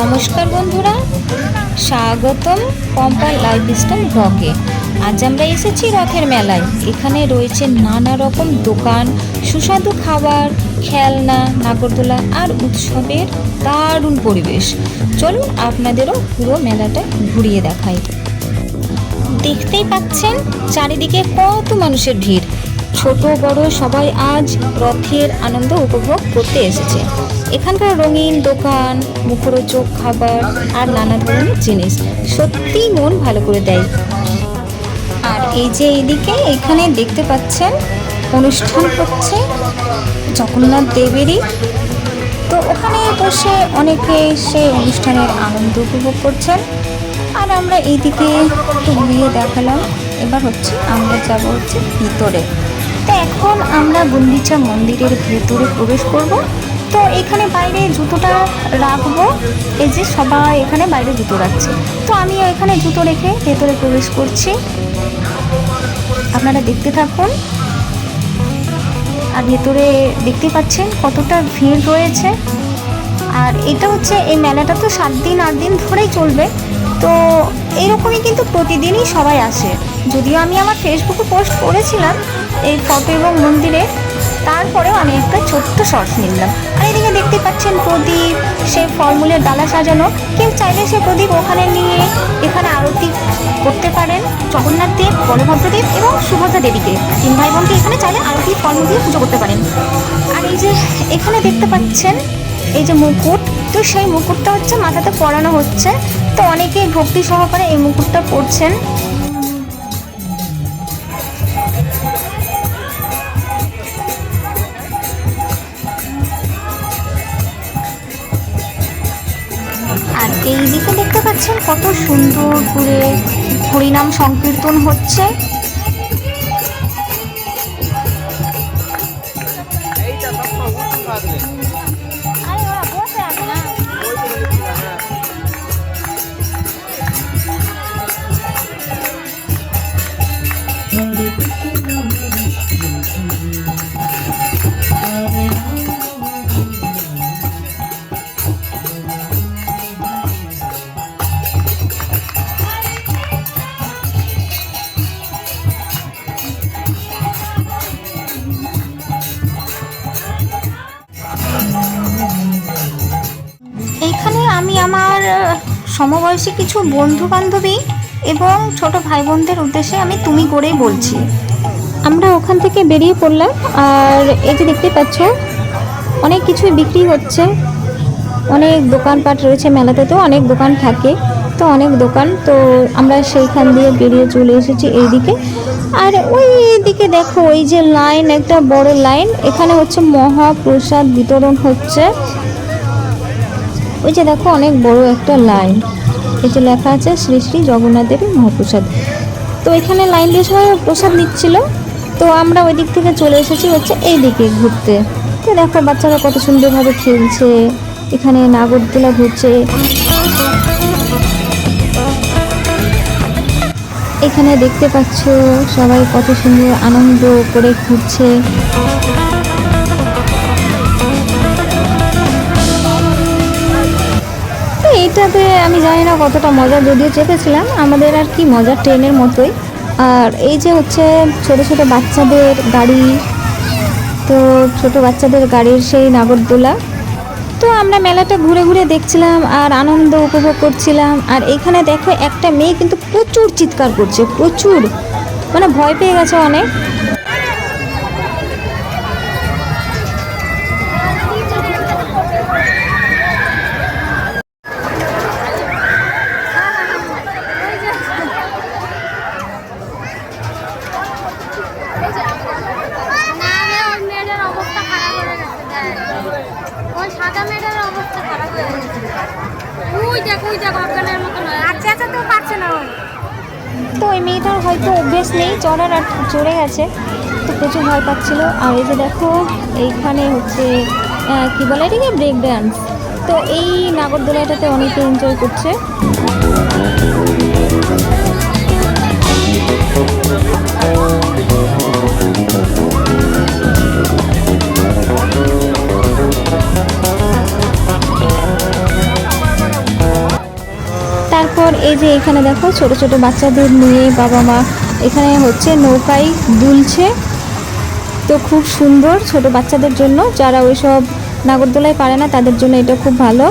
নমস্কার বন্ধুরা, স্বাগতম পম্পার লাইফস্টাইল ব্লগে। আজ আমরা এসেছি রথের মেলায়। এখানে রয়েছে নানা রকম দোকান, সুস্বাদু খাবার, খেলনা, নাগরদোলা আর উৎসবের দারুণ পরিবেশ। চলুন আপনাদেরও পুরো মেলাটা ঘুরিয়ে দেখাই। দেখতেই পাচ্ছেন চারিদিকে কত মানুষের ভিড়। ছোট বড় সবাই আজ রথের আনন্দ উপভোগ করতে এসেছে। এখানকার রঙিন দোকান, মুখরোচক খাবার আর নানা ধরনের জিনিস সত্যি মন ভালো করে দেয়। আর এই যে এইদিকে এখানে দেখতে পাচ্ছেন অনুষ্ঠান হচ্ছে জগন্নাথ দেবেরই। তো ওখানে বসে অনেকে সেই অনুষ্ঠানের আনন্দ উপভোগ করছেন। আর আমরা এইদিকে একটু ঘুরিয়ে দেখালাম। এবার আমরা যাব ভিতরে। তো এখন আমরা গুন্ডিচা মন্দিরের ভেতরে প্রবেশ করব। তো এখানে বাইরে জুতোটা রাখবো। এই যে সবাই এখানে বাইরে জুতো রাখছে, তো আমি এখানে জুতো রেখে ভেতরে প্রবেশ করছি। আপনারা দেখতে থাকুন। আর ভেতরে দেখতে পাচ্ছেন কতটা ভিড় রয়েছে। আর এটা এই মেলাটা তো 7 দিন 8 দিন ধরেই চলবে। তো এইরকমই কিন্তু প্রতিদিনই সবাই আসে। যদিও আমি আমার ফেসবুকে পোস্ট করেছিলাম এই ফটো এবং মন্দিরে, তারপরেও আমি একটা ছোট্ট শর্টস নিলাম। আর এদিকে দেখতে পাচ্ছেন প্রদীপ, সেই ফলমূলের ডালা সাজানো। কেউ চাইলে সে প্রদীপ ওখানে নিয়ে এখানে আরতি করতে পারেন। জগন্নাথ দেব, বলভদ্রদেব এবং সুভদ্রা দেবীকে, 3 ভাই বোনকে এখানে চাইলে আরতি ফলমূল দিয়ে পুজো করতে পারেন। আর এই যে এখানে দেখতে পাচ্ছেন এই যে মুকুট, তো সেই মুকুটটা মাথাতে পরানো হচ্ছে। তো অনেকেই ভক্তি সহকারে এই মুকুটটা পরছেন। আর এই দিকে দেখতে পাচ্ছেন কত সুন্দর করে হরিনাম সংকীর্তন হচ্ছে। এইখানে আমি আমার সমবয়সী কিছু বন্ধু বান্ধবী এবং ছোট ভাই বোনদের উদ্দেশ্যে আমি তুমি করেই বলছি। আমরা ওখান থেকে বেরিয়ে পড়লাম। আর এই যে দেখতে পাচ্ছ অনেক কিছুই বিক্রি হচ্ছে, অনেক দোকানপাট রয়েছে। মেলাতে তো অনেক দোকান থাকে, তো অনেক দোকান। তো আমরা সেইখান দিয়ে বেরিয়ে চলে এসেছি এইদিকে। আর ওই দিকে দেখো ওই যে লাইন, একটা বড় লাইন, এখানে মহাপ্রসাদ বিতরণ হচ্ছে। ওই যে দেখো অনেক বড় একটা লাইন, এই যে লেখা আছে শ্রী শ্রী জগন্নাথ দেবের মহাপ্রসাদ। তো এখানে লাইন দিয়ে সবাই প্রসাদ নিচ্ছিল। তো আমরা ওই দিক থেকে চলে এসেছি এই দিকে ঘুরতে। তো দেখো বাচ্চারা কত সুন্দরভাবে খেলছে, এখানে নাগরদোলা ঘুরছে। এখানে দেখতে পাচ্ছ সবাই কত সুন্দর আনন্দ করে ঘুরছে। এইটাতে আমি জানি না কতটা মজা, যদিও চেপেছিলাম, আমাদের আর কি মজা ট্রেনের মতোই। আর এই যে ছোট ছোট বাচ্চাদের গাড়ি, তো ছোট বাচ্চাদের গাড়ির সেই নাগরদোলা। তো আমরা মেলাটা ঘুরে ঘুরে দেখছিলাম আর আনন্দ উপভোগ করছিলাম। আর এখানে দেখো একটা মেয়ে কিন্তু প্রচুর চিৎকার করছে, প্রচুর, মানে ভয় পেয়ে গেছে অনেক। তো ওই মেয়েটার হয়তো অভ্যেস নেই চড়ার, আর চড়ে গেছে, তো প্রচুর ভয় পাচ্ছিল। আর এই যে দেখো এইখানে কি বলে এটাকে, ব্রেক ডান্স। তো এই নাগরদোলাটাতে অনেকে এনজয় করছে। তারপর এই যে এখানে দেখো ছোট ছোট বাচ্চাদের নিয়ে বাবা মা এখানে হচ্ছে নৌকায় দুলছে। তো খুব সুন্দর ছোট বাচ্চাদের জন্য, যারা ওইসব নাগরদোলায় পারে না তাদের জন্য এটা খুব ভালো।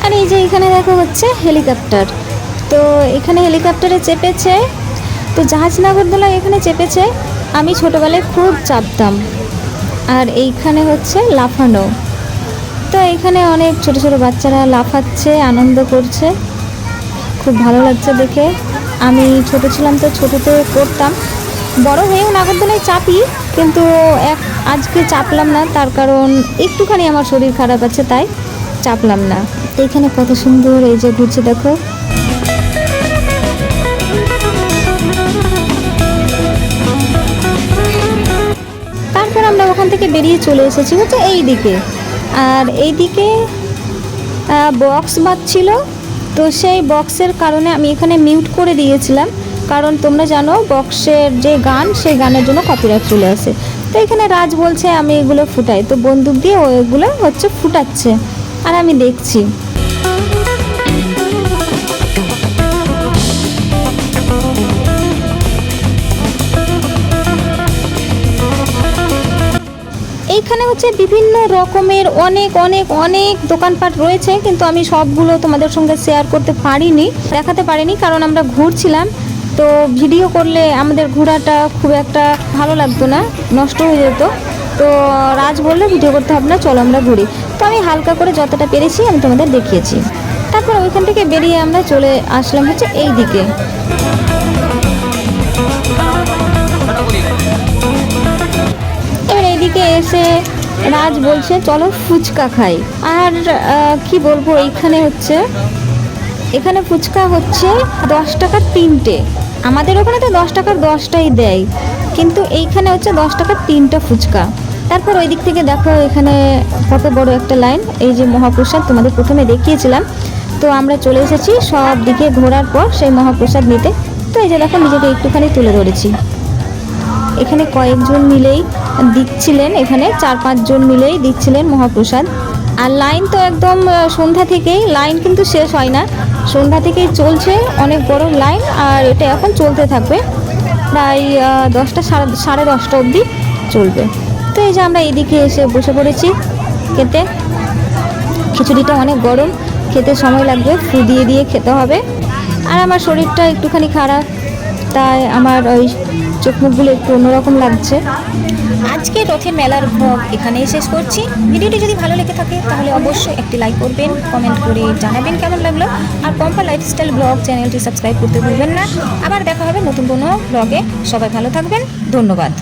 আর এই যে এখানে দেখো হচ্ছে হেলিকপ্টার। তো এখানে হেলিকপ্টারে চেপেছে, তো জাহাজ নাগরদোলায় এখানে চেপেছে। আমি ছোটোবেলায় খুব চাপতাম। আর এইখানে হচ্ছে লাফানো। তো এখানে অনেক ছোট ছোট বাচ্চারা লাফাচ্ছে, আনন্দ করছে, খুব ভালো লাগছে দেখে। আমি ছোট ছিলাম তো ছোটোতে করতাম, বড় হয়েও নাগরদোলায় চাপি, কিন্তু আজকে চাপলাম না, তার কারণ একটুখানি আমার শরীর খারাপ আছে, তাই চাপলাম না। তো এখানে কত সুন্দর এই যে ঘুরছে দেখো। তারপর আমরা ওখান থেকে বেরিয়ে চলে এসেছি হচ্ছে এই দিকে। আর এই দিকে বক্স বাজছিল, তো সেই বক্সের কারণে আমি এখানে মিউট করে দিয়েছিলাম, কারণ তোমরা জানো বক্সের যে গান সেই গানের জন্য কপিরাইট চলে আসে। তো এখানে রাজ বলছে আমি এগুলো ফুটাই, তো বন্দুক দিয়ে ও এগুলো হচ্ছে ফুটাচ্ছে আর আমি দেখছি। এইখানে হচ্ছে বিভিন্ন রকমের অনেক অনেক অনেক দোকানপাট রয়েছে, কিন্তু আমি সবগুলো তোমাদের সঙ্গে শেয়ার করতে পারিনি, দেখাতে পারিনি, কারণ আমরা ঘুরছিলাম। তো ভিডিও করলে আমাদের ঘোরাটা খুব একটা ভালো লাগতো না, নষ্ট হয়ে যেত। তো রাজ বললো ভিডিও করতে হবে না, চলো আমরা ঘুরি। তো আমি হালকা করে যতটা পেরেছি আমি তোমাদের দেখিয়েছি। তারপর ওইখান থেকে বেরিয়ে আমরা চলে আসলাম হচ্ছে এই দিকে। এবার এইদিকে এসে রাজ বলছে চলো ফুচকা খাই। আর কি বলবো, এখানে ফুচকা হচ্ছে 10 টাকার 3টে। আমাদের ওখানে তো 10 টাকার 10টাই দেয়, কিন্তু এইখানে হচ্ছে 10 টাকার 3টা ফুচকা। তারপর ওই দিক থেকে দেখো এখানে কত বড় একটা লাইন। এই যে মহাপ্রসাদ তোমাদের প্রথমে দেখিয়েছিলাম, তো আমরা চলে এসেছি সব দিকে ঘোরার পর সেই মহাপ্রসাদ নিতে। তো এই যে দেখো নিজেকে একটুখানি তুলে ধরেছি। এখানে কয়েকজন মিলেই দিচ্ছিলেন, এখানে 4-5 জন মিলেই দিচ্ছিলেন মহাপ্রসাদ। আর লাইন তো একদম সন্ধ্যা থেকেই, লাইন কিন্তু শেষ হয় না, সন্ধ্যা থেকেই চলছে, অনেক বড় লাইন। আর এটা এখন চলতে থাকবে প্রায় 10টা সাড়ে 10টা অবধি চলবে। তো এই যে আমরা এদিকে এসে বসে পড়েছি খেতে। খিচুড়িটা অনেক গরম, খেতে সময় লাগবে, ফু দিয়ে দিয়ে খেতে হবে। আর আমার শরীরটা একটুখানি খারাপ, তাই আমার ওই চোখ মুখগুলো একটু অন্যরকম লাগছে। আজকে রথের মেলার ব্লগ এখানেই শেষ করছি। ভিডিওটি যদি ভালো লেগে থাকে তাহলে অবশ্যই একটি লাইক করবেন, কমেন্ট করে জানাবেন কেমন লাগলো। আর পম্পা লাইফস্টাইল ব্লগ চ্যানেলটি সাবস্ক্রাইব করতে ভুলবেন না। আবার দেখা হবে নতুন কোনো ব্লগে। সবাই ভালো থাকবেন, ধন্যবাদ।